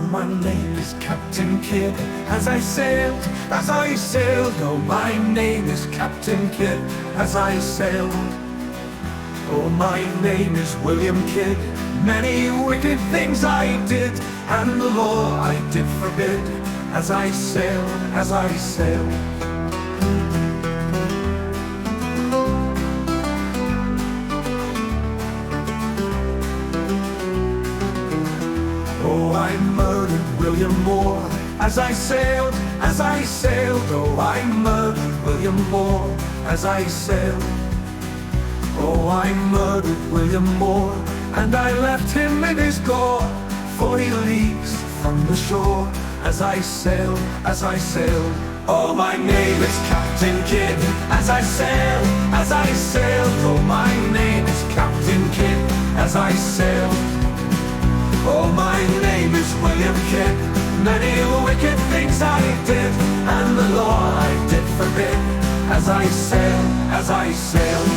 my name is Captain Kidd. As I sailed, oh my name is Captain Kidd. As I sailed, oh my name is William Kidd. Many wicked things I did, and the law I did forbid. As I sailed, oh, I murdered William Moore. As I sailed, oh, I murdered William Moore. As I sailed, oh, I murdered William Moore. And I left him in his gore, 40 leagues from the shore. As I sailed, oh, my name is Captain Kidd. As I sailed, oh, my name is Captain Kidd. As I sailed, oh, my name is William Kidd. Many wicked things I did, and the law I did forbid. As I sailed,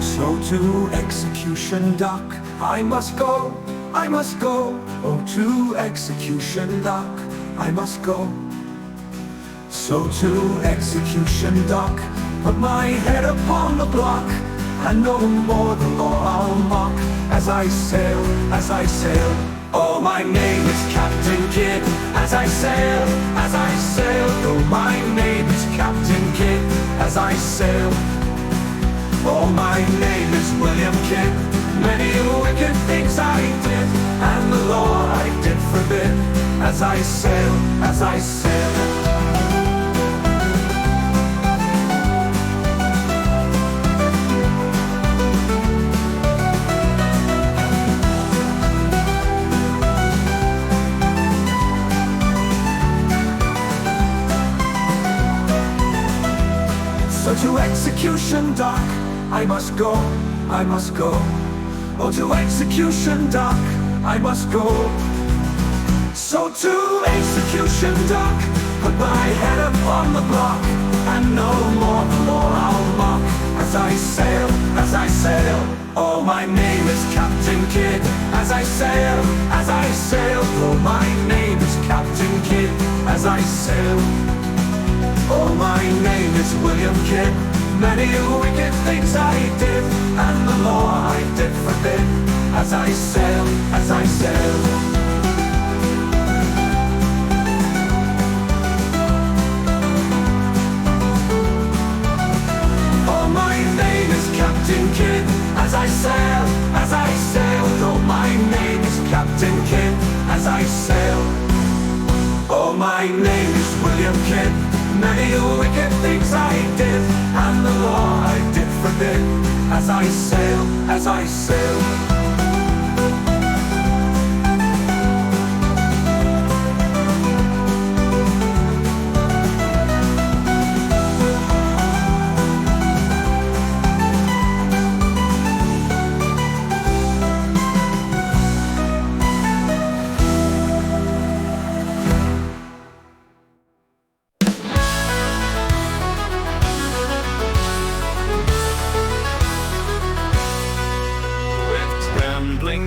so to execution dock I must go, oh, to execution dock I must go. So to execution dock, put my head upon the block, and no more the law I'll mock. As I sailed, oh, my name is Captain Kidd. As I sailed, oh, my name is Captain Kidd. As I sailed, oh, my name is William Kidd. Many wicked things I did, and the law I did forbid. As I sailed, so to execution dock I must go, oh, to execution dock I must go. So to execution dock, put my head upon the block, and no more the law I'll mock. As I sail, oh, my name is Captain Kidd. As I sail, oh, my name is Captain Kidd. As I sail, oh, my name is William Kidd. Many wicked things I did, and the law I did forbid. As I sail, oh, my name is Captain Kidd. As I sail, oh, my name is Captain Kidd. As I sail, oh, my name is William Kidd. Many wicked things I did, and the law I did forbid. As I sail,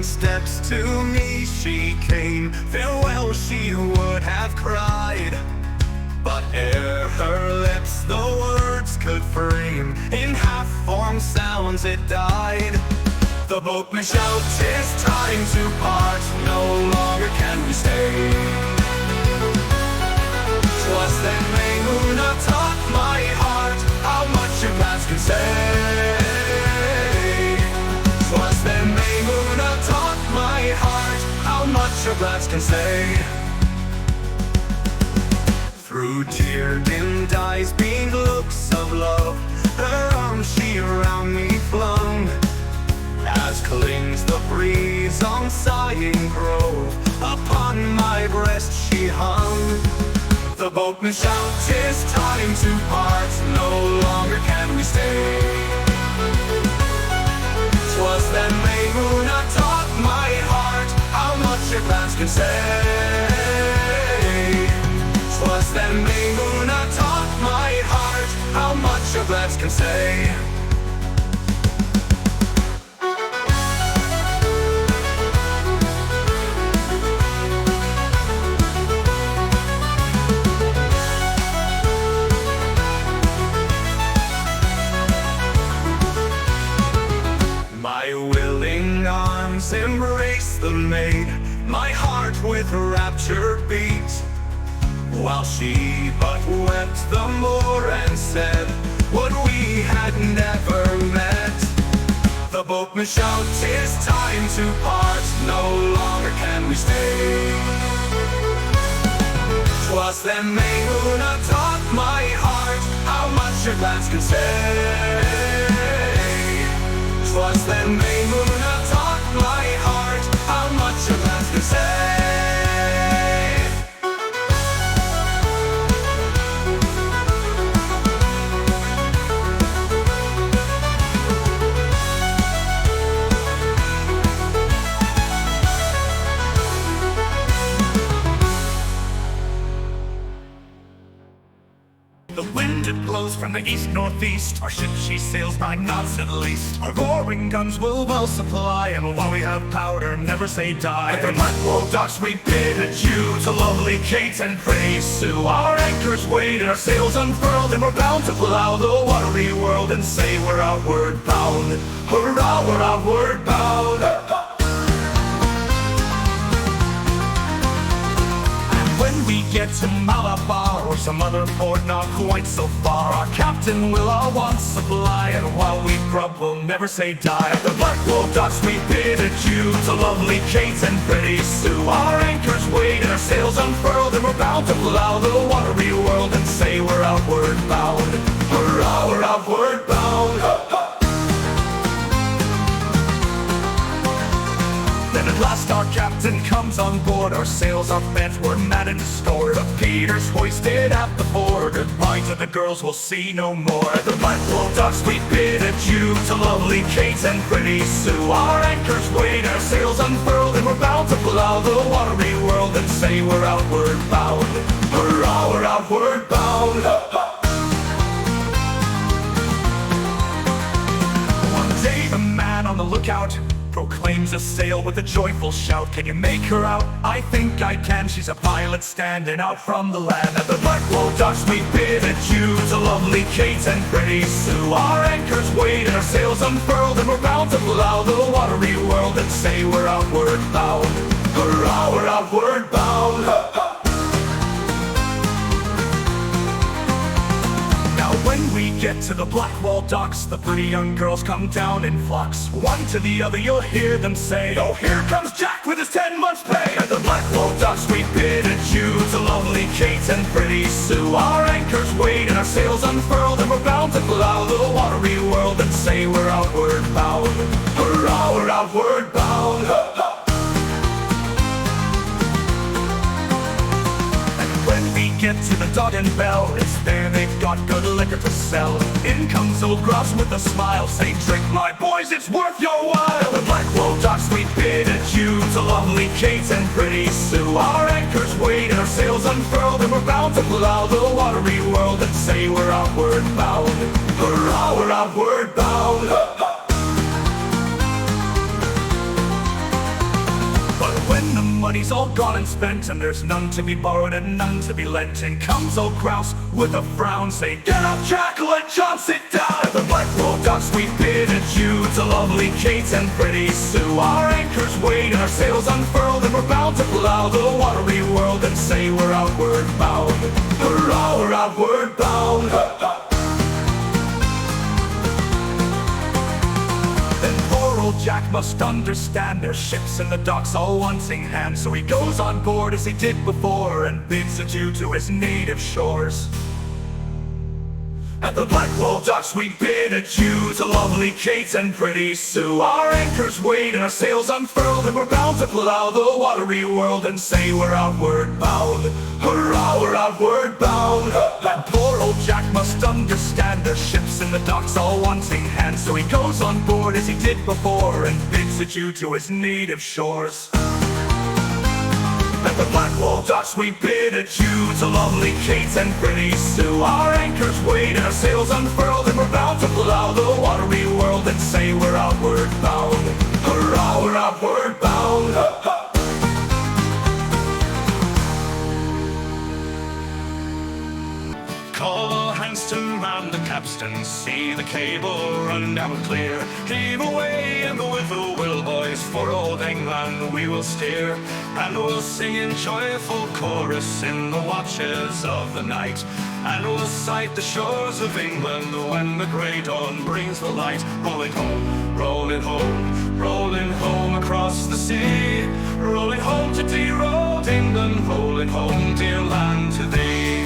steps to me she came, farewell she would have cried. But ere her lips the words could frame, in half-formed sounds it died. The boatman shouts, 'tis time to part, no longer can we stay. 'Twas then Maimuna taught my heart how much your plans can say. 'Twas then Maimuna taught my heart how much your glance can say. Through tear-dimmed eyes beamed looks of love, her arms she around me flung. As clings the breeze on sighing grove, upon my breast she hung. The boatman shouts, 'tis time to part, no longer can we stay. 'Twas then Maimuna taught my heart how much your glance can say. 'Twas then Maimuna taught my heart how much your glance can say. waits the maid, my heart with rapture beats, while she but wept the more and said what we had never met. The boatman shouts, "'Tis time to part, no longer can we stay." 'Twas then Maimuna taught my heart how much a glance can say. 'Twas then Maimuna taught my heart how much a glance can say. The wind it blows from the east-northeast. Our ship she sails 9 knots at least. Our roaring guns will well supply, and while we have powder, never say die. At the Blackwall docks we bid adieu to lovely Kate and pretty Sue. Our anchors weighed and our sails unfurled, and we're bound to plow the watery world and say we're outward bound. Hurrah, we're outward bound. We get to Malabar or some other port not quite so far, our captain will our wants supply, and while we grub we'll never say die. At the Blackwall docks we bid adieu to lovely Kate and pretty Sue. Our anchors weighed and our sails unfurled, and we're bound to plow the watery world and say we're outward bound. Hurrah, we're outward bound. Then at last our captain comes on board, our sails are bent, we're mad and stored. The Peter's hoisted at the fore, goodbye to the girls we'll see no more. At the Blackwall docks we bid adieu to lovely Kate and pretty Sue. Our anchors weighed, our sails unfurled, and we're bound to plow the watery world and say we're outward bound. Hurrah, we're outward bound. One day the man on the lookout proclaims a sail with a joyful shout. "Can you make her out?" "I think I can, she's a pilot standing out from the land." At the Blackwall docks we bid adieu to lovely Kate and pretty Sue. Our anchors weighed and our sails unfurled, and we're bound to plow the watery world and say we're outward bound. Hurrah, we're outward bound. Now when we get to the Blackwall docks, the pretty young girls come down in flocks. One to the other you'll hear them say, "Oh, here comes Jack with his 10 months' pay." At the Blackwall docks we bid adieu to lovely Kate and pretty Sue. Our anchors weighed and our sails unfurled, and we're bound to plow the watery world and say we're outward bound. Hurrah, we're outward bound. When we get to the Dog and Bell, it's there they've got good liquor to sell. In comes old Grouse with a smile, say, "Drink, my boys, it's worth your while." The Blackwall docks we bid adieu to lovely Kate and pretty Sue. Our anchors weighed and our sails unfurled, and we're bound to plow the watery world and say we're outward bound. Hurrah, we're outward bound. When the money's all gone and spent, and there's none to be borrowed and none to be lent, in comes old Grouse with a frown, say, "Get up, Jack, let John sit down." At the Blackwall docks we bid adieu to lovely Kate and pretty Sue. Our anchors weighed and our sails unfurled, and we're bound to plow the watery world and say we're outward bound. Hurrah, we're outward bound. Jack must understand there's ships in the docks all wanting hands, so he goes on board as he did before and bids adieu to his native shores. At the Blackwall docks we bid adieu to lovely Kate and pretty Sue. Our anchors weighed and our sails unfurled, and we're bound to plow the watery world and say we're outward bound. Hurrah, we're outward bound. That poor old Jack must understand there's ships in the docks all wanting hands, so he goes on board as he did before and bids adieu to his native shores. At the Blackwall docks we bid adieu to lovely Kate and pretty Sue. Our anchors weighed and our sails unfurled, and we're bound to plow the watery world and say we're outward bound. Hurrah, we're outward bound. Call all hands to man the capstan, see the cable run down clear. Heave away, and with the Will boys for old England we will steer. And we'll sing in joyful chorus in the watches of the night. And we'll sight the shores of England when the grey dawn brings the light. Rolling home, rolling home, rolling home across the sea. Rolling home to dear old England, rolling home, dear land, to thee.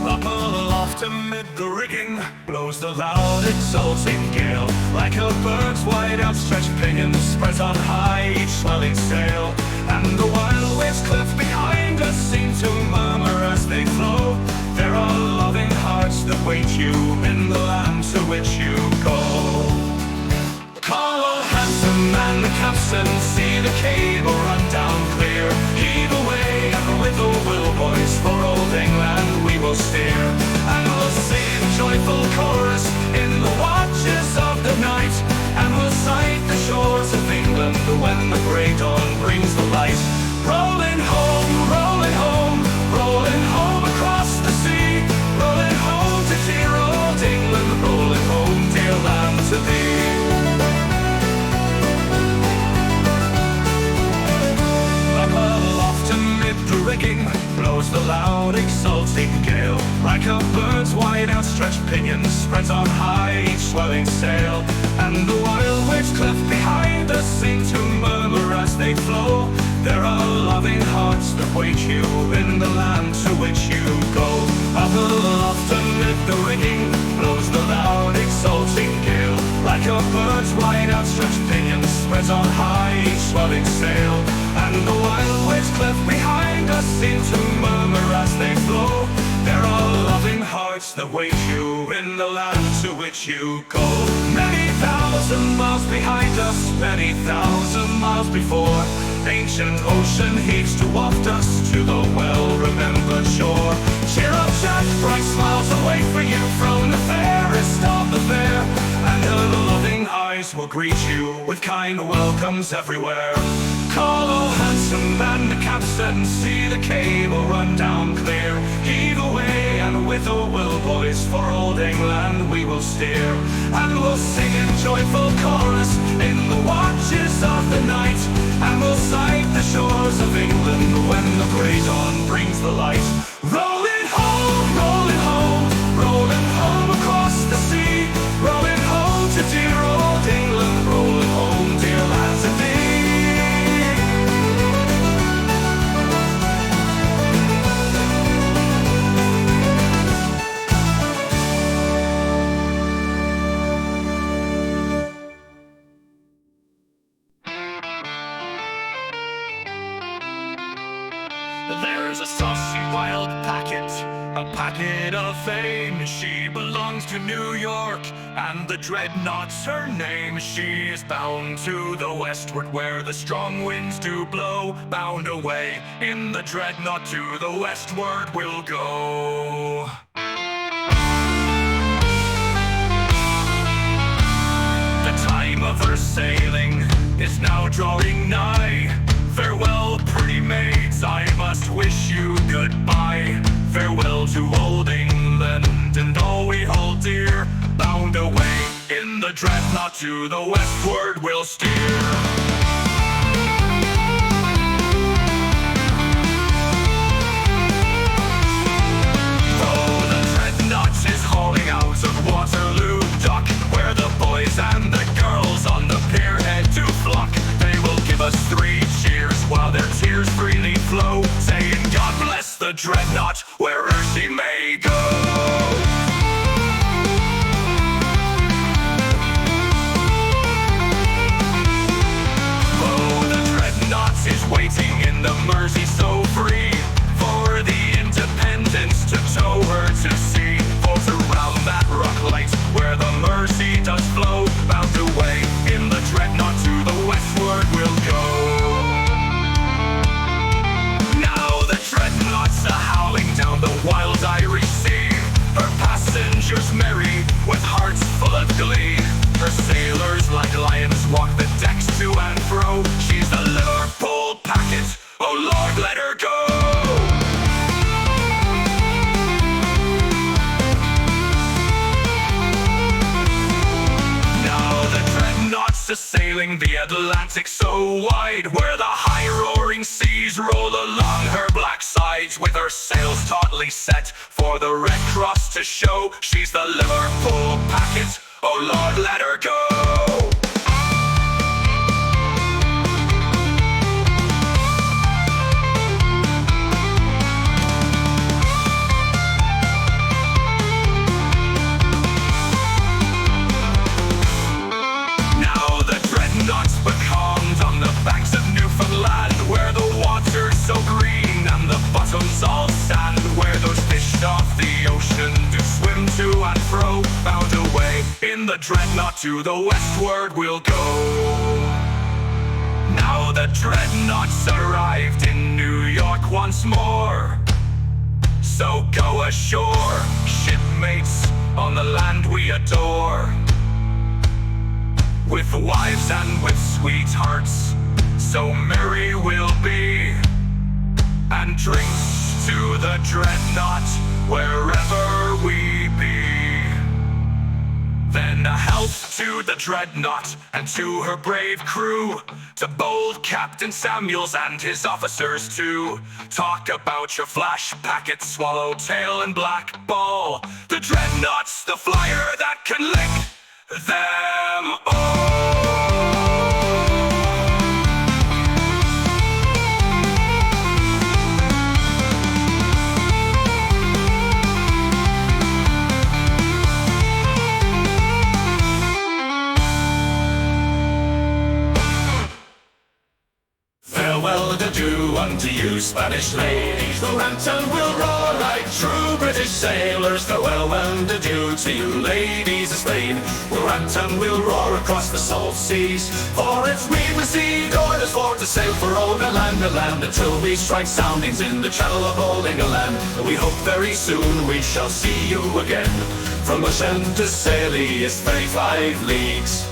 Up aloft amid the rigging blows the loud exulting gale. Like a bird's wide outstretched pinions spreads on high each swelling sail. And the wild waves cliff behind us seem to murmur as they flow. There are loving hearts that wait you in the land to which you go. Call all hands and man the capstan, see the cable run down clear. Heave away, and with the Will boys for old England we will steer. And we'll sing joyful chorus in the watches of the night. And we'll sight the shores of England when the grey dawn brings the light. Rolling home, rolling home, rolling home across the sea. Rolling home to dear old England, rolling home, dear land, to thee. Up aloft amid the rigging blows the loud exulting gale. Like a bird's wide outstretched pinions spreads on high each swelling sail. And the wild waves cliff behind us seem to murmur as they flow. There are loving hearts that wait you in the land to which you go. Up aloft amid the rigging blows the loud exulting gale. Like a bird's wide outstretched pinions spreads on high each swelling sail. And the wild waves cliff behind us seem to murmur as they flow. There are loving hearts that wait you in the land to which you go. Many thousand miles behind us, many thousand miles before. Ancient ocean heaves to waft us to the well-remembered shore. Cheer up, Jack, bright smiles await for you from the fairest of the fair. And her loving eyes will greet you with kind welcomes everywhere. Call all hands and man the capstan, see the cable run down clear. Heave away, and with the Will boys for old England we will steer. And we'll sing in joyful chorus in the watches of the night. And we'll sight the shores of England when the grey dawn brings the light. Rolling home, rolling home, rolling home across the sea. Rolling home to dear old England, rolling home, dear lands of thee. There's a saucy wild packet, a packet of fame. She belongs to New York, and the dreadnought's her name. She is bound to the westward where the strong winds do blow. Bound away in the dreadnought to the westward we'll go. The time of her sailing is now drawing nigh. Farewell, pretty maids, I must wish you goodbye. Farewell to old England and all we hold dear. Bound away in the dreadnought to the westward we'll steer. Is hauling out of Waterloo Dock, where the boys and the girls on the pierhead do flock. They will give us 3 cheers while their tears freely flow, saying God bless the dreadnought wherever she may go. Oh, the dreadnought is waiting in the Mersey so free, for the Independence to tow her to sea. Around that rock light where the Mersey does flow, bound away in the dreadnought to the westward we'll go. Now the dreadnought's a-howling down the wild Irish Sea, her passengers merry with hearts full of glee. Her sailors like lions walk the decks to and fro. She's the Liverpool packet, oh Lord let her go. sailing the Atlantic so wide, where the high-roaring seas roll along her black sides, with her sails tautly set for the Red Cross to show she's the Liverpool packet. Oh Lord, let her go. All sand, where those fish off the ocean do swim to and fro, bound away in the dreadnought to the westward we'll go. Now the dreadnought's arrived in New York once more, so go ashore, shipmates on the land we adore, with wives and with sweethearts, so merry we'll be, and drinks to the dreadnought wherever we be. Then a health to the dreadnought and to her brave crew, to bold Captain Samuels and his officers too. Talk about your flash packet, swallowtail and black ball. The dreadnought's the flyer that can lick them all. Farewell and adieu unto you, Spanish ladies. The lantern will roar like true British sailors. Farewell and adieu to you, ladies of Spain. The lantern will roar across the salt seas, for it's we received orders for to sail for old land, until we strike soundings in the channel of old England. We hope very soon we shall see you again. From Ocean to Saley is 35 leagues.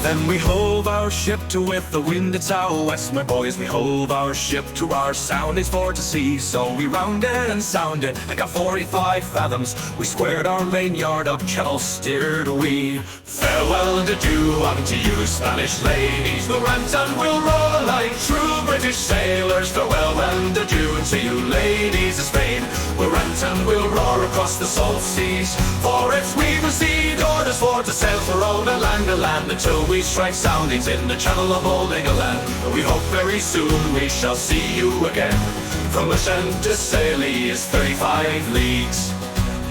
Then we hove our ship to with the wind it's our west, my boys. We hove our ship to our soundings for to sea. So we rounded and sounded and got 45 fathoms. We squared our main yard up, kettle steered we. Farewell and adieu unto you, Spanish ladies. The lantern will roar like true British sailors. Farewell and adieu to you, ladies of Spain. The lantern will roar across the salt seas, for it's we received orders for to sail for old land, until we strike soundings in the channel of old England. We hope very soon we shall see you again. From Ocean to Saley is 35 leagues.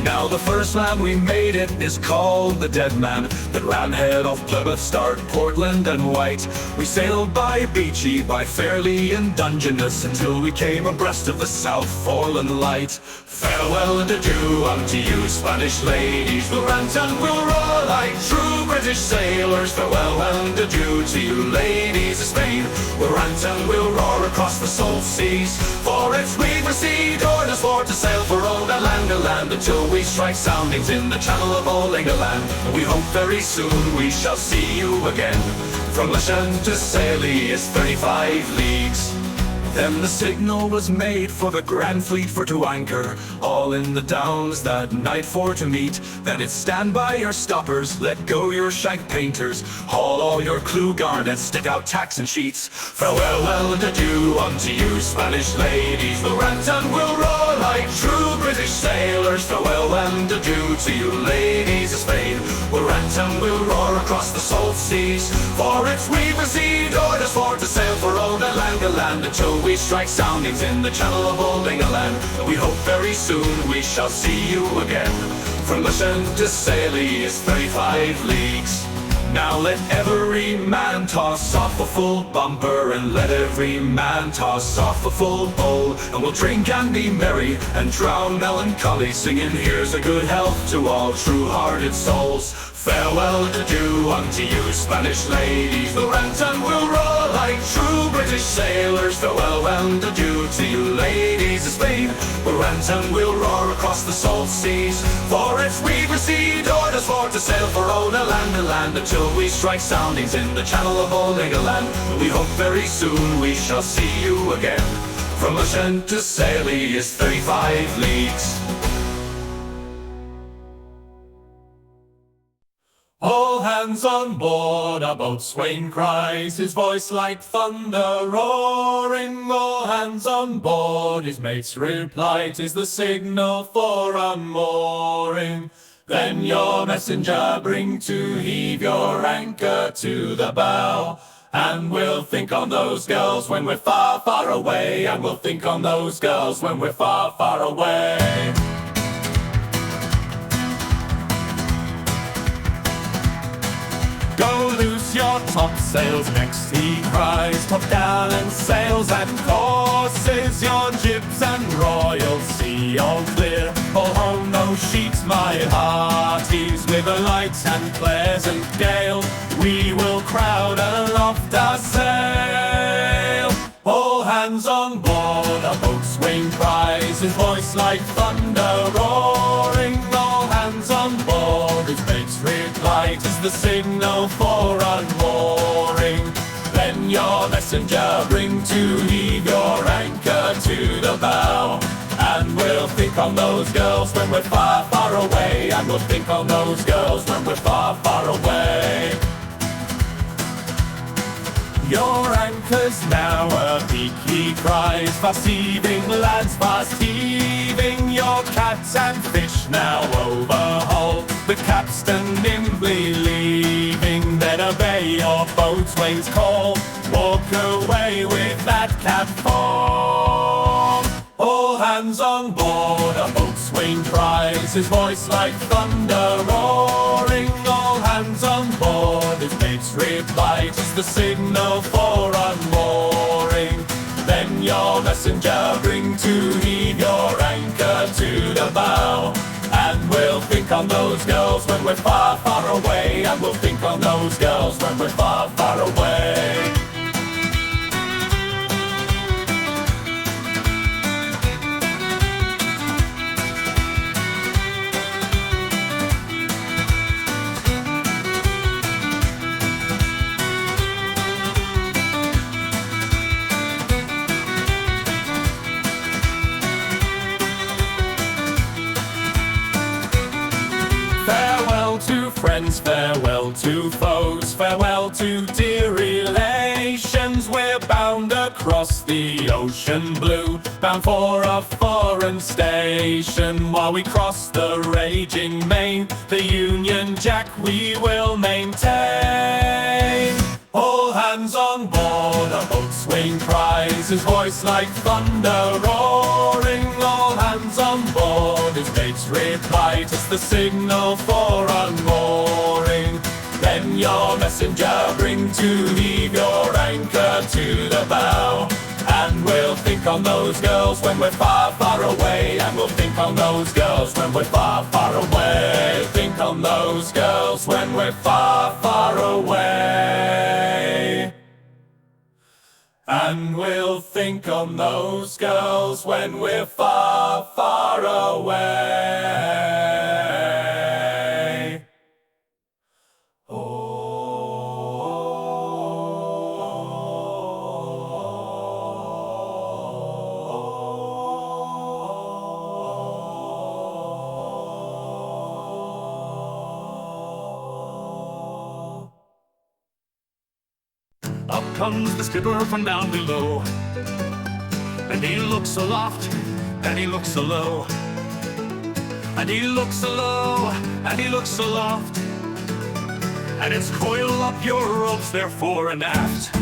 Now the first land we made it is called the Dead Man, that ran head off Plymouth, start Portland and White. We sailed by Beachy, by Fairley and Dungeness, until we came abreast of the South Foreland Light. Farewell and adieu unto you, Spanish ladies. The lantern will roar like true British sailors. Farewell and adieu to you, ladies of Spain. The lantern will roar across the salt seas, for it's we've received orders for to sail for old land, until we strike soundings in the channel of old England. We hope very soon we shall see you again. From Ocean to Saley is 35 leagues. Then the signal was made for the Grand Fleet for to anchor, all in the Downs that night for to meet. Then it's stand by your stoppers, let go your shank painters, haul all your clue garnets, stick out tacks and sheets. Farewell and adieu unto you, Spanish ladies. The lantern will roar like true British sailors. Farewell and adieu to you, ladies of Spain. The lantern will roar across the salt seas, for it's we've received orders for to sail for old land, until we strike soundings in the channel of old England. We hope very soon we shall see you again. From Ocean to Saley is 35 leagues. Now let every man toss off a full bumper, and let every man toss off a full bowl, and we'll drink and be merry and drown melancholy, singing here's a good health to all true-hearted souls. Farewell and adieu unto you, Spanish ladies. The lantern will roar like true British sailors. Farewell and adieu to you, ladies of Spain. The lantern will roar across the salt seas, for it's we've received orders for to sail for old land, until we strike soundings in the channel of old England. We hope very soon we shall see you again. From Ocean to Saley is 35 leagues. All hands on board, our boatswain cries, his voice like thunder roaring. All hands on board, his mates reply, 'tis the signal for unmooring. Then your messenger bring to heave your anchor to the bow. And we'll think on those girls when we're far, far away. And we'll think on those girls when we're far, far away. Go loose your topsails, next he cries, top gallant sails and courses, your jibs and royals see all clear. All home no sheets, my hearties, with a light and pleasant gale, we will crowd aloft our sail. All hands on board, a boatswain cries, his voice like thunder roaring. All hands on board, his mates reply, 'tis the signal for unmooring. Then your messenger bring to heave your anchor to the bow. And we'll think on those girls when we're far, far away. And we'll think on those girls when we're far, far away. Your anchor's now abeak, he cries, fast heaving, lads, fast heaving. Your cats and fish now overhaul, the capstan nimbly leaving. Then obey your boatswain's call, walk away with that cap form. All hands on board, a boatswain cries, his voice like thunder roaring. All hands on board, his mates reply, 'tis the signal for unmooring. Then your messenger bring to heave your anchor to the bow. And we'll think on those girls when we're far, far away. And we'll think on those girls when we're far, far away. Friends, farewell to foes, farewell to dear relations. We're bound across the ocean blue, bound for a foreign station. While we cross the raging main, the Union Jack we will maintain. All hands on board, a boatswain cries, his voice like thunder roaring. All hands on board, his mates reply, 'tis the signal for unmooring. Then your messenger bring to heave your anchor to the bow. And we'll think on those girls when we're far, far away. And we'll think on those girls when we're far, far away. Think on those girls when we're far, far away. And we'll think on those girls when we're far, far away. Up comes the skipper from down below, and he looks aloft, and he looks alow, and he looks alow, and he looks aloft, and it's coil up your ropes there fore and aft.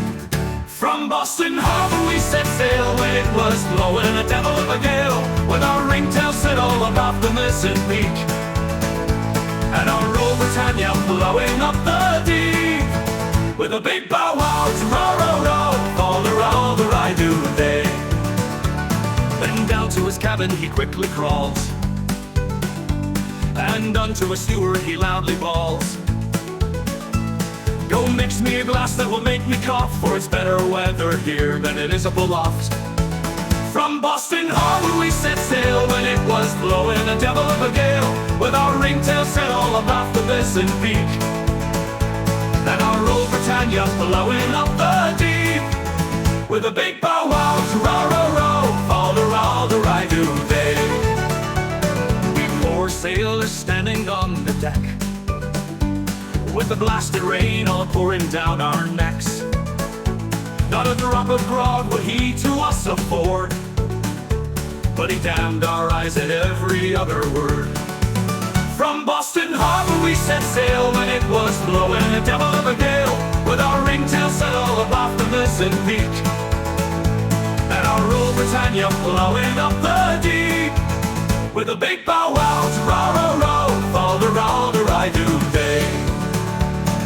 From Boston Harbor we set sail when it was blowing a devil of a gale, with our ringtail set all about the mizzen peak, and our old Britannia blowing up the deep. With a big bow wow, row, row, row, all the ride-do-day. Then down to his cabin he quickly crawls, and unto a steward he loudly bawls, "Go mix me a glass that will make me cough, for it's better weather here than it is up aloft." From Boston Harbor we set sail when it was blowing a devil of a gale, with our ringtail set all about the mizzen peak, and our old Britannia blowing up the deep. With a big bow wow, row, row, row, all the ride-do-day. We poor sailors standing on the deck, with the blasted rain all pouring down our necks. Not a drop of grog would he to us afford, but he damned our eyes at every other word. From Boston Harbor we set sail when it was blowing a devil of a gale, with our ringtail set all abaft the mizzen peak, and our Rule Britannia blowing up the deep, with a big bow wow to row, row, row, falder-alder-I-do day.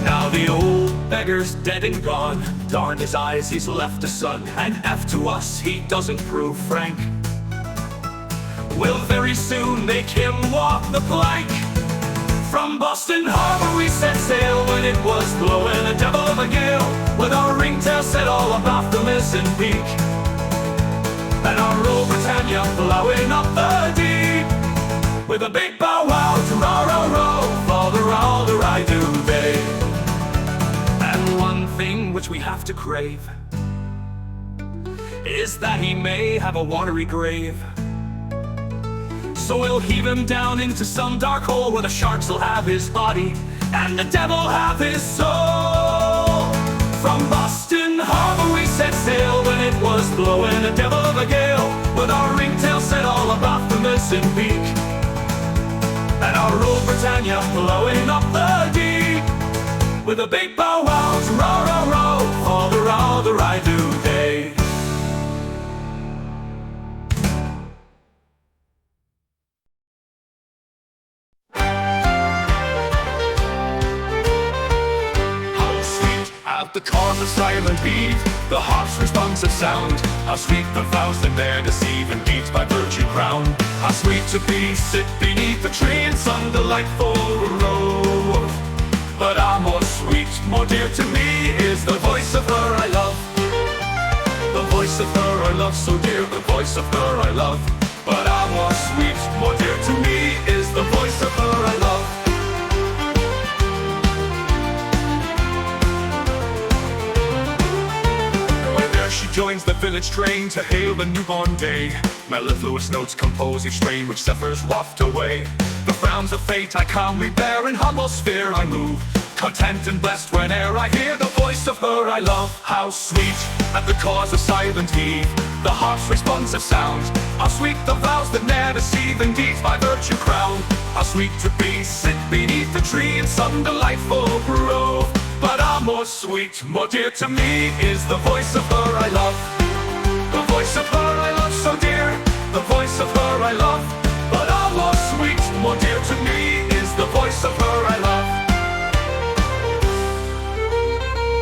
Now the old beggar's dead and gone, darned his eyes, he's left a son, and F to us, he doesn't prove frank. We'll very soon make him walk the plank. From Boston Harbor we set sail when it was blowing a devil of a gale, with our ringtail set all abaft the mizzen peak, and our Rule Britannia blowing up the deep, with a big bow wow to row, row, row, falder-alder-I-do day. And one thing which we have to crave is that he may have a watery grave. So we'll heave him down into some dark hole, where the sharks will have his body and the devil have his soul. From Boston Harbor we set sail when it was blowing a devil of a gale, with our ringtail set all abaft the mizzen peak, and our Rule Britannia blowing up the deep, with a big bow wow to row, row, row, falder-alder-I-do day. The cause of silent beat, the harp's responsive sound. How sweet the vows that their deceiving beats by virtue crown. How sweet to be sit beneath the tree in some delightful row. But more sweet, more dear to me is the voice of her I love. The voice of her I love so dear, the voice of her I love. But more sweet, more dear to me is the voice of her I love. She joins the village train to hail the newborn day. Mellifluous notes compose each strain which zephyrs waft away. The frowns of fate I calmly bear, in humble sphere I move, content and blessed whene'er I hear the voice of her I love. How sweet at the cause of silent heave, the harp's responsive sound. How sweet the vows that ne'er deceive, in deeds by virtue crown. How sweet to be sit beneath the tree in some delightful grove. But more sweet, more dear to me is the voice of her I love. The voice of her I love so dear, the voice of her I love. But more sweet, more dear to me is the voice of her I love.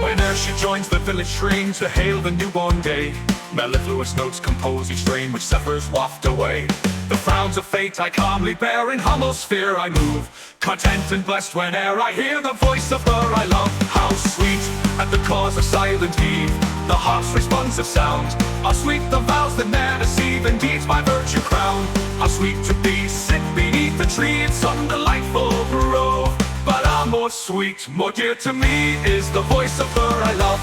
Whene'er she joins the village train to hail the newborn day, mellifluous notes compose each strain which zephyrs waft away. The frowns of fate I calmly bear, in humble sphere I move, content and blessed whene'er I hear the voice of her I love. How sweet at the cause of silent heave, the harp's responsive sound. How sweet the vows that ne'er deceive, in deeds by virtue crown. How sweet to be sit beneath the tree in some delightful grove. But more sweet, more dear to me is the voice of her I love.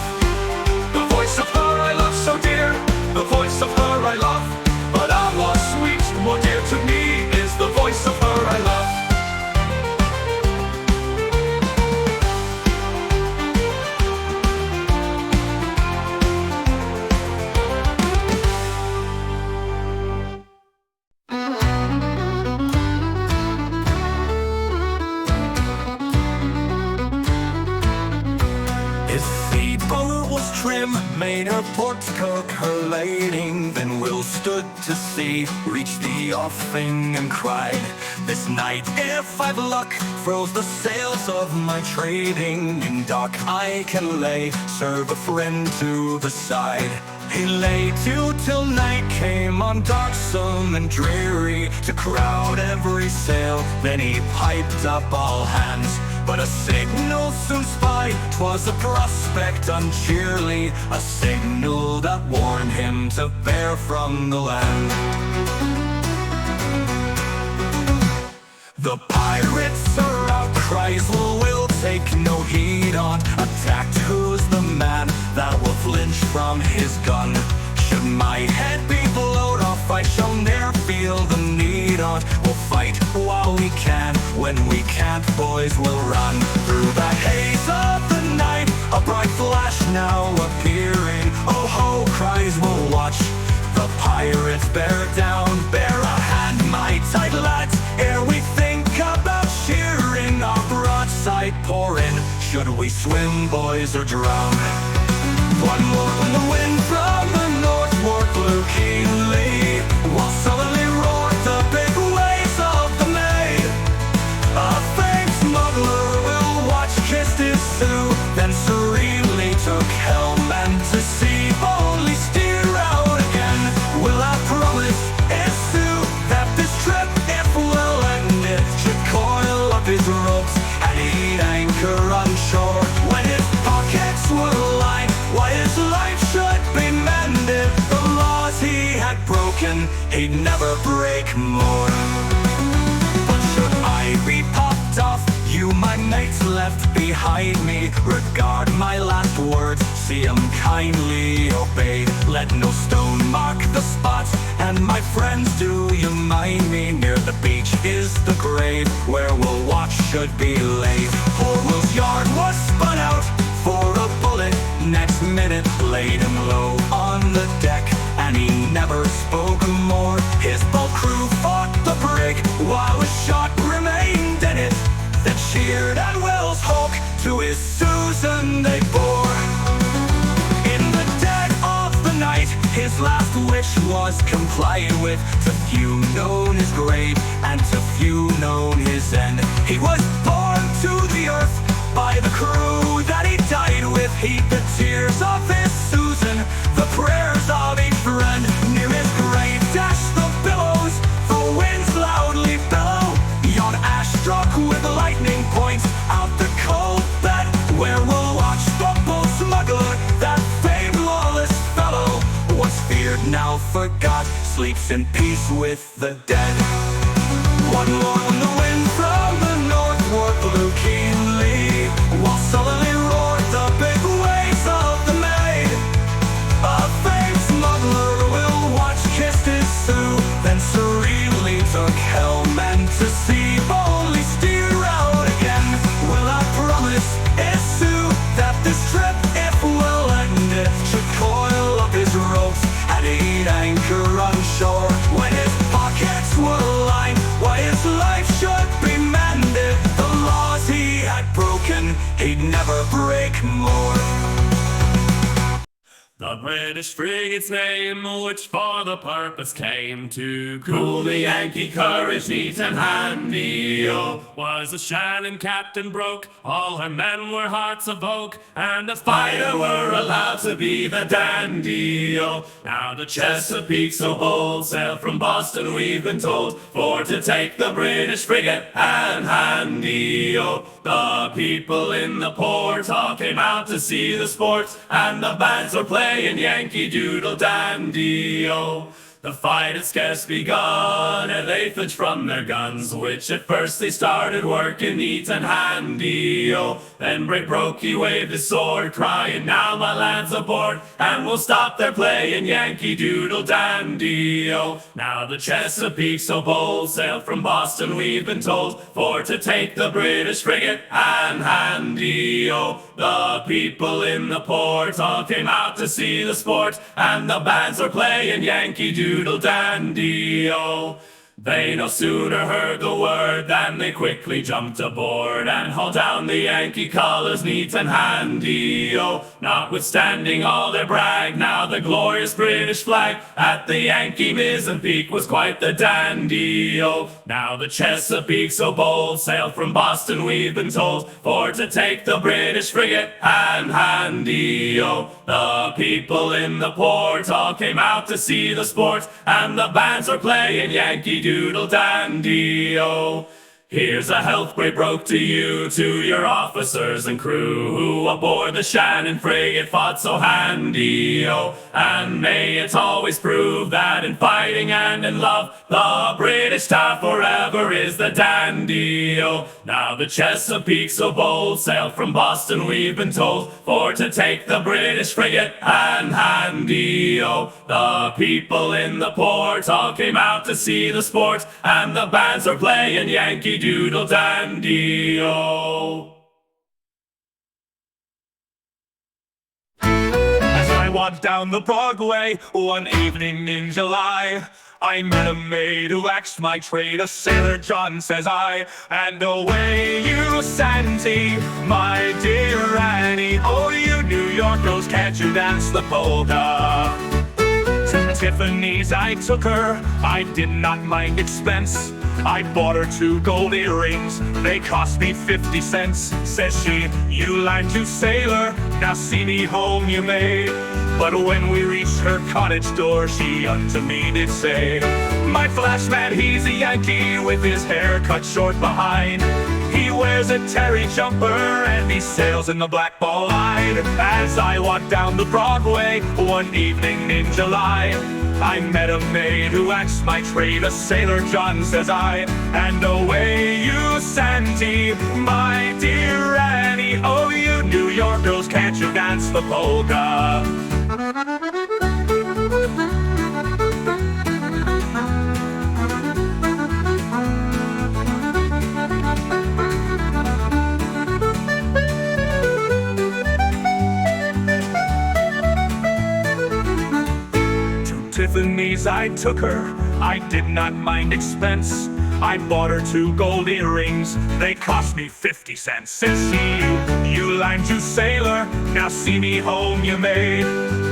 The voice of her I love so dear, the voice of her I love. But more sweet, more dear to me is the voice of her I love. Made her portico her lading, then Will stood to sea, reached the offing and cried, "This night, if I've luck, furls the sails of my trading. In dock I can lay, serve a friend to the side." He lay to till night came on, darksome and dreary, to crowd every sail. Then he piped up all hands, but a signal soon spied. 'Twas a prospect uncheerly, a signal that warned him to bear from the land. The pirates are out, cries will take no heed on. Attacked, who's the man that will flinch from his gun? Should my head be blowed off, I shall ne'er feel the need on. want. We'll fight while we can. When we can't, boys, we'll run. Through the haze of the night, a bright flash now appearing. Oh ho, cries we'll watch the pirates bear down. Bear a hand, my tight lads, ere we think about shearing. Our broadside pour in. Should we swim, boys, or drown? One more when the wind from the northward blew keenly, while sullenly roared the big waves of the May. A faint smuggler will watch, kissed his Sue, then serenely took helm and to sea only steer out again. Will I promise is Sue that this trip, if we'll end it, should coil up his ropes and he'd anchor on shore when his pockets were lined? Why his life should be mended, the laws he had broken, he'd never break more. But should I be popped off, you my mates left behind me, regard my last words, see 'em kindly obeyed. Let no stone mark the spots, and my friends, do you mind me? Near the beach is the grave, where we'll watch should be laid. Poor Will's yard was spun out for a bullet, next minute laid him low on the deck, and he never spoke more. His boat crew fought the brig, while a shot remained in it, then cheered and Will's hulk to his Susan they bore. In the dead of the night, his last wish was complied with. To few known his grave, and to few known his end. He was born to the earth by the crew that he died with. Heed the tears of his Susan, the prayers of each friend. Near his grave dash the billows, the winds loudly bellow. Yon ash struck with lightning points out the cold bed, where we'll watch the bull smuggler, that famed lawless fellow. Once feared, now forgot, sleeps in peace with the dead. One more when the wind from the northward blew keenly, while sullenly roared the big waves of the May. A famed smuggler will watch, kissed his Sue, then serenely took helm and to sea boldly steer out again. Will I promise is Sue that this trip, if we'll end it, should coil up his ropes and he'd anchor on shore when his pockets were lined? Why his life should be mended, the laws he had broken, he'd never break more. The British frigate's name, which for the purpose came to cool the Yankee courage neat and handy, oh, was a Shannon captain broke, all her men were hearts of oak, and the fighter were allowed to be the dandy, oh. Now the Chesapeake so bold sailed from Boston, we've been told, for to take the British frigate and handy, oh. The people in the port all came out to see the sport, and the bands were playing Yankee Doodle Dandy, oh. The fight had scarce begun, and they flinched from their guns, which at first they started working neat and handy, oh. Then broke, he waved his sword, crying, now my lads aboard, and we'll stop their playing Yankee Doodle Dandy, oh. Now the Chesapeake so bold sailed from Boston, we've been told, for to take the British frigate and handy, oh. The people in the port all came out to see the sport, and the bands were playing Yankee Doodle Dandy, oh. They no sooner heard the word than they quickly jumped aboard and hauled down the Yankee colors neat and handy, oh. Notwithstanding all their brag, now the glorious British flag at the Yankee mizzen peak was quite the dandy, oh. Now the Chesapeake so bold sailed from Boston, we've been told, for to take the British frigate and handy, oh. The people in the port all came out to see the sport, and the bands were playing Yankee Doodle Dandy, oh. Here's a health we broke to you, to your officers and crew, who aboard the Shannon frigate fought so handy, oh. And may it always prove that in fighting and in love, the British tar forever is the dandy, oh. Now the Chesapeake so bold sailed from Boston, we've been told, for to take the British frigate and handy, oh. The people in the port all came out to see the sport, and the bands are playing Yankee Doodle Dandy-o. As I walked down the Broadway one evening in July, I met a maid who asked my trade, a sailor John, says I. And away you Shanty, my dear Annie, oh you New York girls, can't you dance the polka? To Tiffany's I took her, I did not mind expense. I bought her 2 gold earrings, they cost me 50 cents. Says she, you learned to sailor, now see me home you may. But when we reached her cottage door, she unto me did say, my flash man, he's a Yankee, with his hair cut short behind. He wears a terry jumper, and he sails in the Black Ball Line. As I walked down the Broadway one evening in July, I met a maid who asked my trade, a sailor John, says I. And away you Shanty, my dear Annie, oh you New York girls, can't you dance the polka? Tiffany's I took her, I did not mind expense. I bought her 2 gold earrings, they cost me 50 cents. Says she, you learned to sailor, now see me home you may.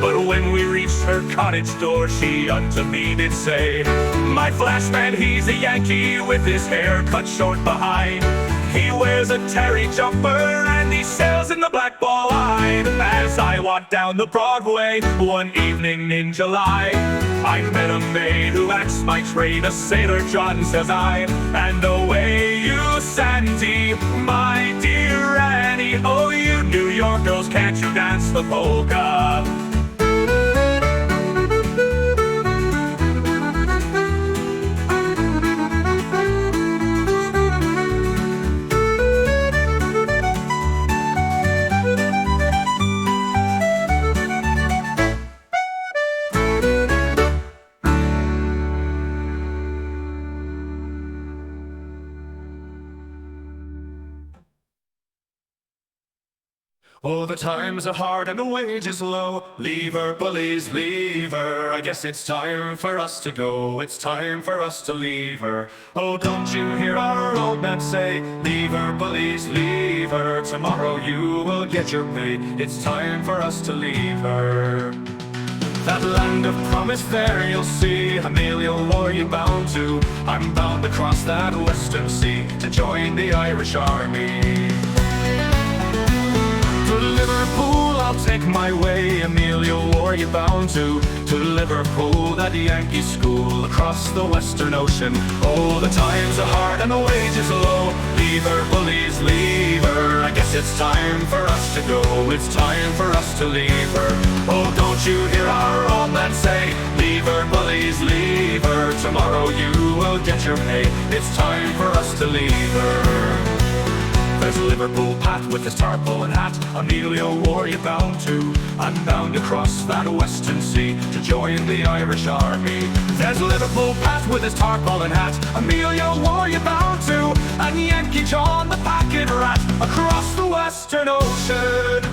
But when we reached her cottage door, she unto me did say, my flash man, he's a Yankee, with his hair cut short behind. He wears a terry jumper, and he sails in the Black Ball Line. As I walked down the Broadway one evening in July, I met a maid who asked my trade, a sailor John, says I. And away you Shanty, my dear Annie, oh you New York girls, can't you dance the polka? Oh, the times are hard and the wages low. Leave her, bullies, leave her. I guess it's time for us to go. It's time for us to leave her. Oh, don't you hear our old man say, leave her, bullies, leave her. Tomorrow you will get your pay. It's time for us to leave her. That land of promise there you'll see, Amelia, war you bound to. I'm bound to cross that western sea to join the Irish army. To Liverpool I'll take my way, Amelia, war you bound to. To Liverpool, that Yankee school across the Western Ocean. Oh, the times are hard and the wages low. Leave her, bullies, leave her. I guess it's time for us to go. It's time for us to leave her. Oh, don't you hear our old man say, leave her, bullies, leave her. Tomorrow you will get your pay. It's time for us to leave her. There's Liverpool Pat with his tarpaulin hat, Amelia, war you bound to. I'm bound to cross that western sea to join the Irish army. There's Liverpool Pat with his tarpaulin hat, Amelia, war you bound to. And Yankee John the packet rat across the Western Ocean.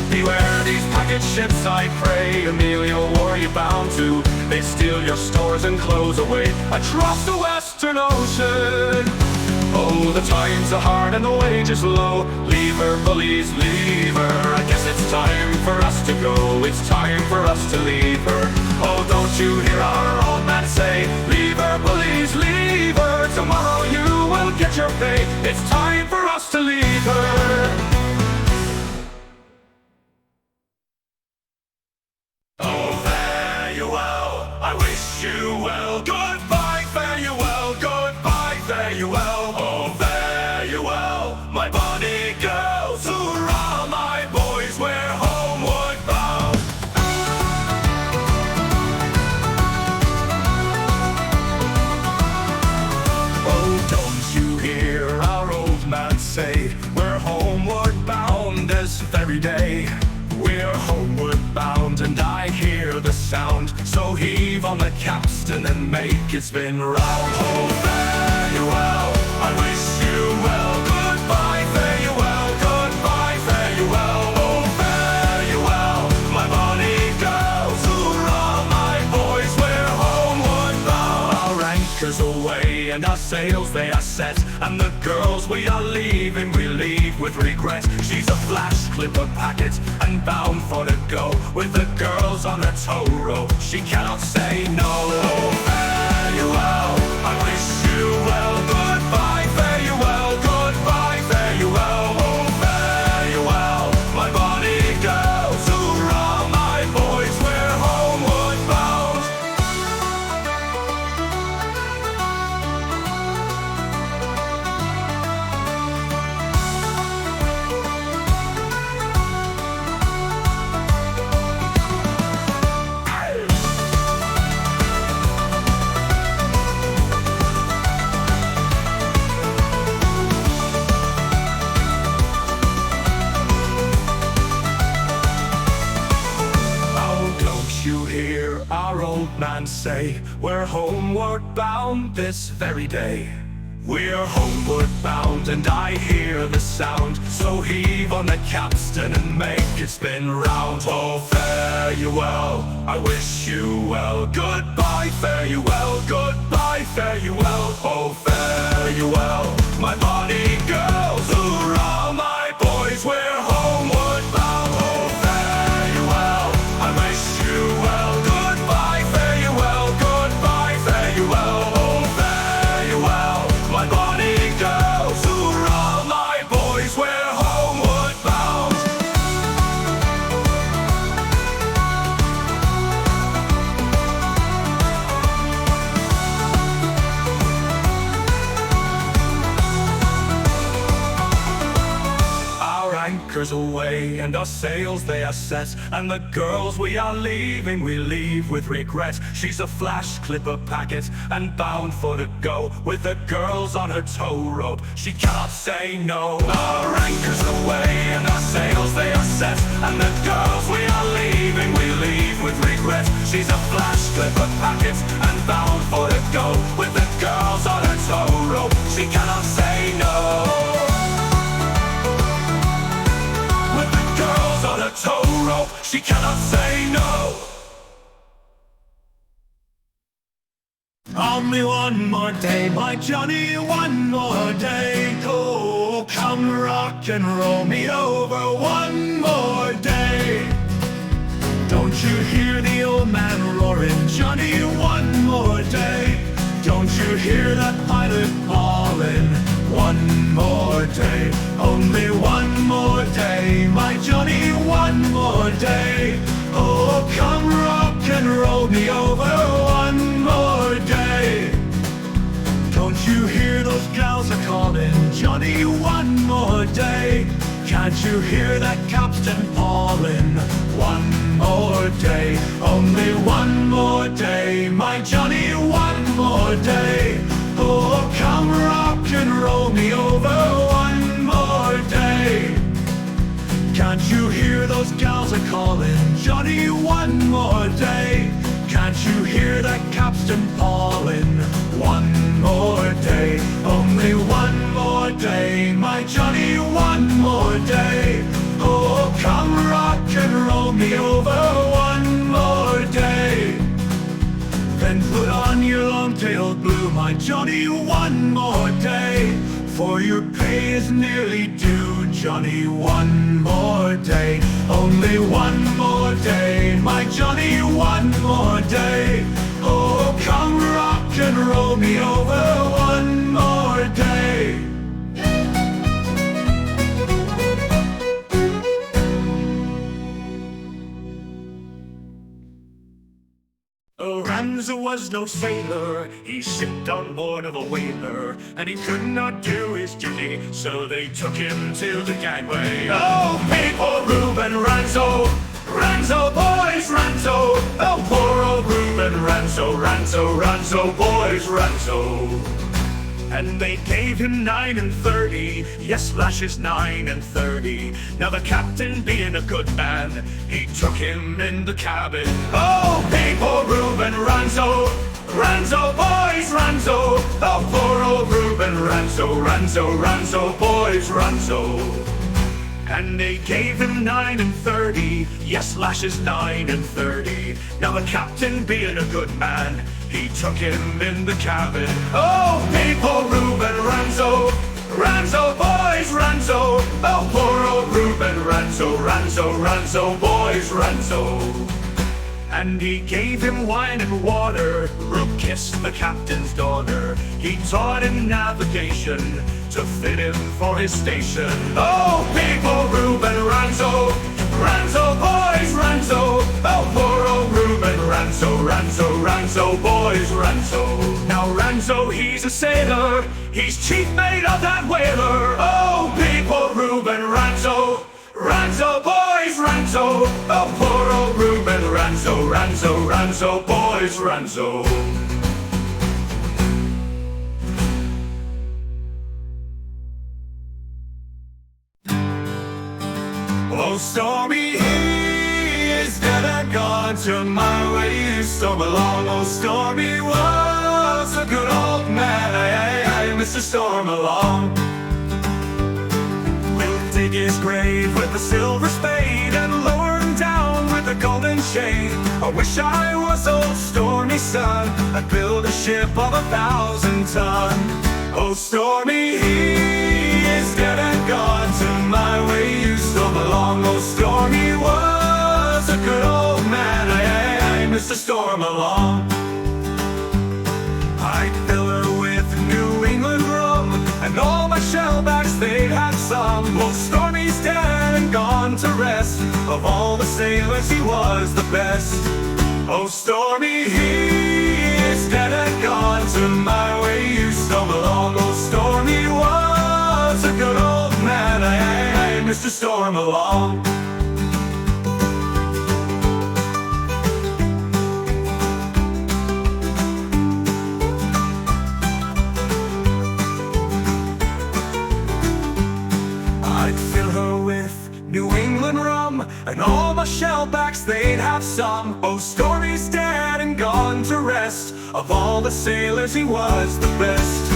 Beware these packet ships, I pray, Amelia, war you bound to. They steal your stores and clothes away across the Western Ocean. Oh, the times are hard and the wages low. Leave her, bullies, leave her. I guess it's time for us to go. It's time for us to leave her. Oh, don't you hear our old man say, leave her, bullies, leave her. Tomorrow you will get your pay. It's time for us to leave her. Oh, fare you well, I wish you well. Goodbye, fare you well. Goodbye, fare you well. Oh, very day. We're homeward bound and I hear the sound. So heave on the capstan and make it spin round. Oh, fare you well, I wish you well. Goodbye, fare you well, goodbye, fare you well. Oh, fare you well, my bonny girls. Hoorah, my boys, we're homeward bound. Our anchors away and our sails they are set, and the girls we are leaving, we leave with regret. She's a flash clipper packet and bound for to go, with the girls on a tow rope, she cannot say no. Oh, fare you well, I wish you well. Goodbye, fare you well, goodbye, fare you well. Oh, fare you well, my bonny girls. Hoorah, my boys, we're homeward bound. You hear our old man say, we're homeward bound this very day. We're homeward bound and I hear the sound. So heave on the capstan and make it spin round. Oh, fare you well, I wish you well. Goodbye, fare you well, goodbye, fare you well. Oh, fare you well, my bonny girls. Hoorah, my boys, we're homeward bound. Oh, fare you well, I wish you well. Goodbye, fare you well, goodbye, fare you well. Oh, fare you well, my bonny girls. Hoorah, my boys, we're homeward bound. Our anchors away and our sails they are set, and the girls we are leaving, we leave with regret. She's a flash clipper packet and bound for to go, with the girls on her tow rope, she cannot say no. Our anchors away and our sails they are set, and the girls we are leaving, we leave with regret. She's a flash clipper packet and bound for to go, with the girls on her tow rope, she cannot say no. With the girls on a tow rope, she cannot say no. Only one more day, my Johnny, one more day. Oh, come rock and roll me over one more day. Don't you hear the old man roaring, Johnny, one more day? Don't you hear that pilot calling, one more day? Only one more day, my Johnny, one more day. Oh, come rock and roll me over one more day. Don't you hear those gals are calling, Johnny, one more day? Can't you hear that capstan calling, one more day? Only one more day, my Johnny, one more day. Oh, come rock and roll me over one more day. Can't you hear those gals are calling, Johnny, one more day? Can't you hear that capstan calling, one more day? Only one more day, my Johnny, one more day. Oh, come rock and roll me over one more day. Then put on your long-tailed blue, my Johnny, one more day. For your pay is nearly due, Johnny, one more day. Only one more day, my Johnny, one more day. Oh, come rock and roll me over one more day. Ramsay was no sailor, he shipped on board of a whaler, and he could not do his duty, so they took him to the gangway. Oh, people, Reuben Ranzo, Ranzo, boys, Ranzo. Oh, poor old Reuben Ranzo, Ranzo, Ranzo, boys, Ranzo. And they gave him 9 and 30, yes, lashes 9 and 30. Now the captain, being a good man, he took him in the cabin. Oh, people, Reuben Ranzo, Ranzo, boys, Ranzo. Oh, poor old Reuben Ranzo, Ranzo, Ranzo, boys, Ranzo. And they gave him 9 and 30, yes, lashes 9 and 30. Now the captain, being a good man, he took him in the cabin. Oh, people, Reuben Ranzo, Ranzo, boys, Ranzo. Oh, poor old Reuben Ranzo, Ranzo, Ranzo, boys, Ranzo. And he gave him wine and water. Rube kissed the captain's daughter. He taught him navigation to fit him for his station. Oh, people, Reuben Ranzo, Ranzo, boys, Ranzo. Oh, poor old Reuben Ranzo, Ranzo, Ranzo, boys, Ranzo. Now Ranzo, he's a sailor. He's chief mate of that whaler. Oh, people, Reuben Ranzo, Ranzo, boys, Ranzo. Oh, poor old Reuben Ranzo, Ranzo, Ranzo, boys, Ranzo. Oh, Stormy, he is dead and gone. To my way, storm along. Oh, Stormy was a good old man. Mr. Storm along. We'll dig his grave with a silver spade and lower him down with a golden chain. I wish I was old Stormy's son. I'd build a ship of 1,000 ton. Oh, Stormy, he is dead and gone. To my way you storm along. Oh, Stormy was a good old man. Mr. Storm along. I'd fill her with New England rum, and all my shellbacks, they'd had some. Oh, Stormy's dead and gone to rest. Of all the sailors, he was the best. Oh, Stormy, he is dead and gone. To my way you storm along. Oh, Stormy was a good old man. Mr. Storm along. I'd fill her with New England rum, and all my shellbacks, they'd have some. Oh, Stormy's dead and gone to rest. Of all the sailors, he was the best.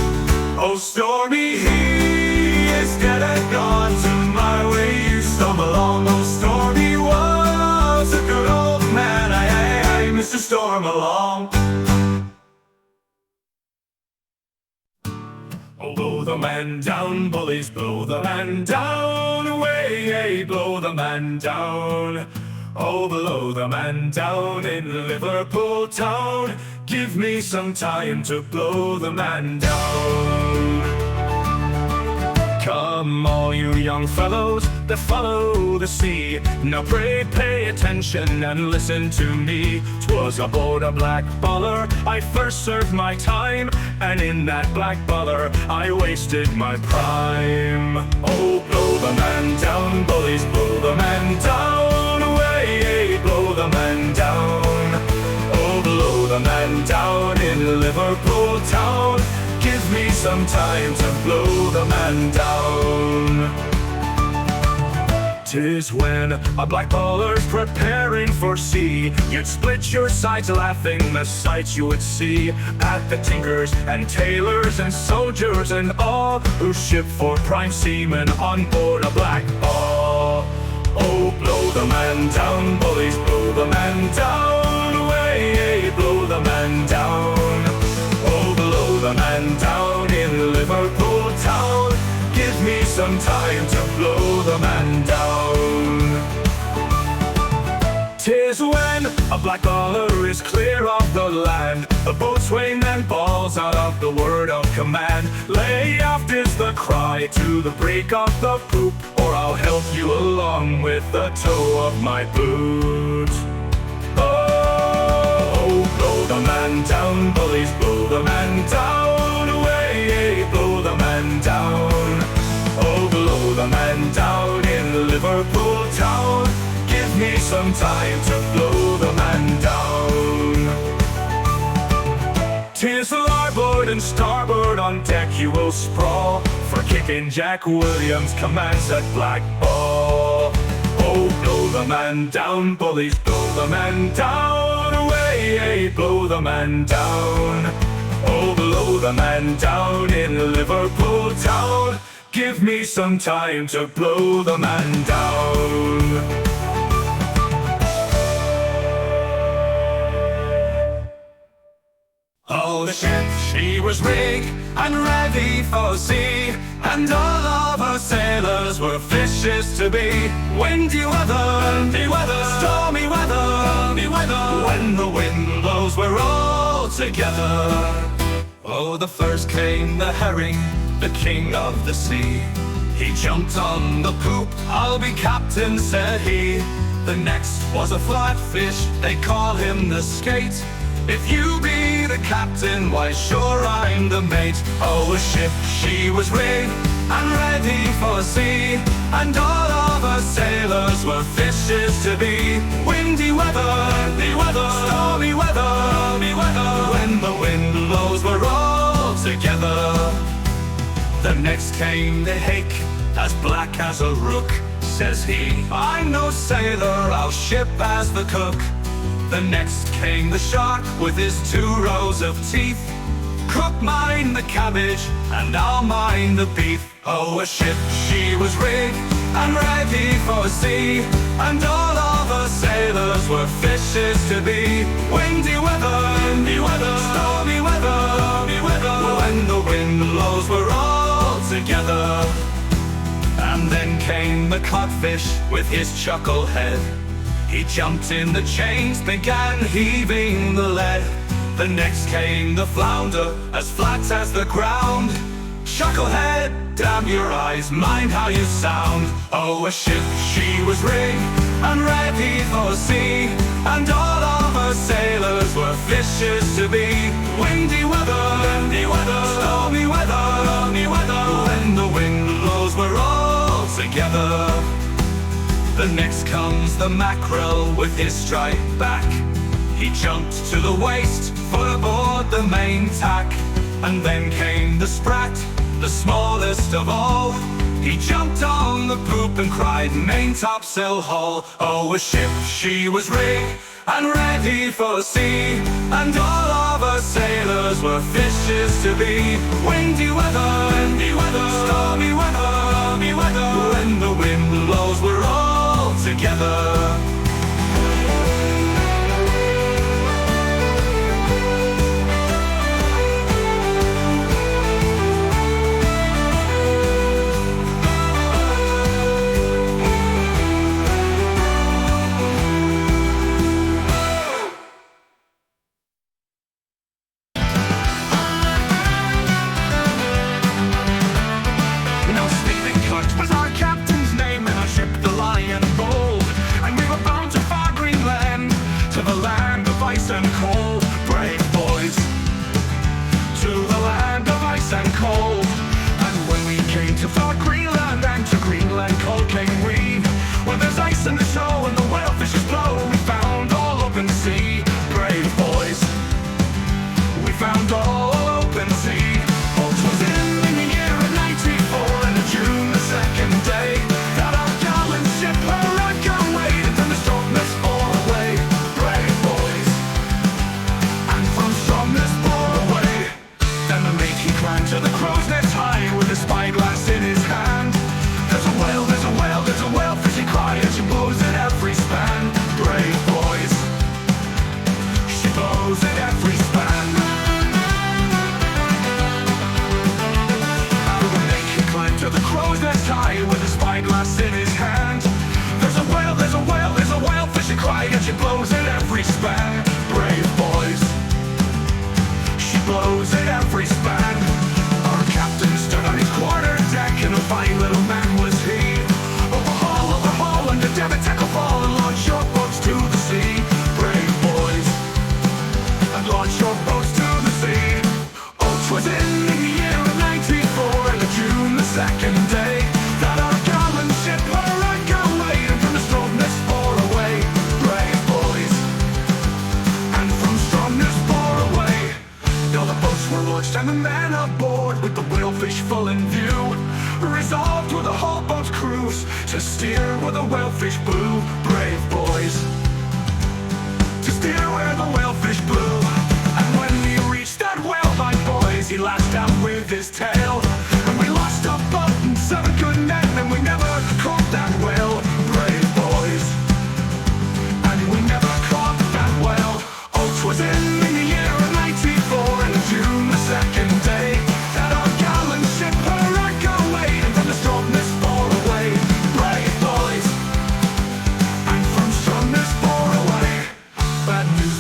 Oh, Stormy, he is dead and gone. To my way you storm along. Oh, Stormy was a good old man. Mr. Storm along. Oh, blow the man down, bullies, blow the man down, away, blow the man down. Oh, blow the man down in Liverpool town. Give me some time to blow the man down. Come, all you young fellows that follow the sea, now pray pay attention and listen to me. 'Twas aboard a black baller I first served my time, and in that black baller I wasted my prime. Oh, blow the man down, bullies, blow the man down, away, blow the man down. Oh, blow the man down in Liverpool town. Give me some time to blow the man down. 'Tis when a black baller's preparing for sea, you'd split your sides laughing the sights you would see at the tinkers and tailors and soldiers and all who ship for prime seamen on board a black ball. Oh, blow the man down, bullies, blow the man down, away, blow the man down. Oh, blow the man down in Liverpool town. Give me some time to blow the man down. 'Tis when a black baller is clear of the land, the boatswain then bawls out of the word of command. Lay aft is the cry to the break of the poop, or I'll help you along with the toe of my boot. Oh, blow the man down, bullies, blow the man down, away, blow the man down. Oh, blow the man down in Liverpool town. Give me some time to blow the man down. 'Tis the larboard and starboard on deck you will sprawl, for kicking Jack Williams commands at Black Ball. Oh, blow the man down, bullies, blow the man down, away, blow the man down. Oh, blow the man down in Liverpool town, give me some time to blow the man down. Oh, the ship, she was rigged and ready for sea, and all of her sailors were fishes to be. Windy weather, stormy weather, when the wind blows we're all together. Oh, the first came the herring, the king of the sea. He jumped on the poop, I'll be captain, said he. The next was a flatfish, they call him the skate. If you be the captain, why sure I'm the mate. Oh, a ship, she was rigged and ready for sea, and all of her sailors were fishes to be. Windy weather, stormy weather, when the wind blows we're all together. The next came the hake, as black as a rook. Says he, I'm no sailor, I'll ship as the cook. The next came the shark with his 2 rows of teeth. Cook, mind the cabbage, and I'll mind the beef. Oh, a ship, she was rigged and ready for sea, and all of her sailors were fishes to be. Windy weather, stormy weather, when the wind blows we're all together. And then came the codfish with his chuckle head. He jumped in the chains, began heaving the lead. The next came the flounder, as flat as the ground. Chucklehead, damn your eyes, mind how you sound. Oh, a ship, she was rigged and ready for sea, and all of her sailors were fishes to be. Windy weather, stormy weather, when the wind blows we're all together. The next comes the mackerel with his striped back. He jumped to the waist, foot aboard the main tack. And then came the sprat, the smallest of all. He jumped on the poop and cried, main topsail haul. Oh, a ship, she was rigged and ready for sea, and all of her sailors were fishes to be. Windy weather, stormy weather, when the wind blows we're all together. with his tail. And we lost our boat and 7 good men, and we never caught that whale. Brave boys, and we never caught that whale. Oh, 'twas in the year of '94, and June the 2nd day, that our gallant ship her anchor weighed, and from the strongest far away. Brave boys, and from strongest far away.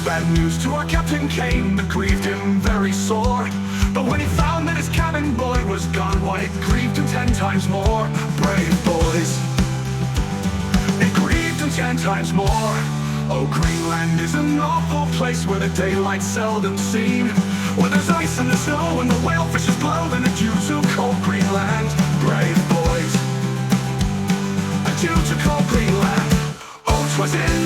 Bad news to our captain came, that grieved him very sore. But when he found that his cabin boy was gone, why, it grieved him 10 times more. Brave boys, it grieved him 10 times more. Oh, Greenland is an awful place where the daylight's seldom seen, where there's ice and the snow and the whale fishes blow, and adieu to cold Greenland. Brave boys, adieu to cold Greenland. Oh, 'twas in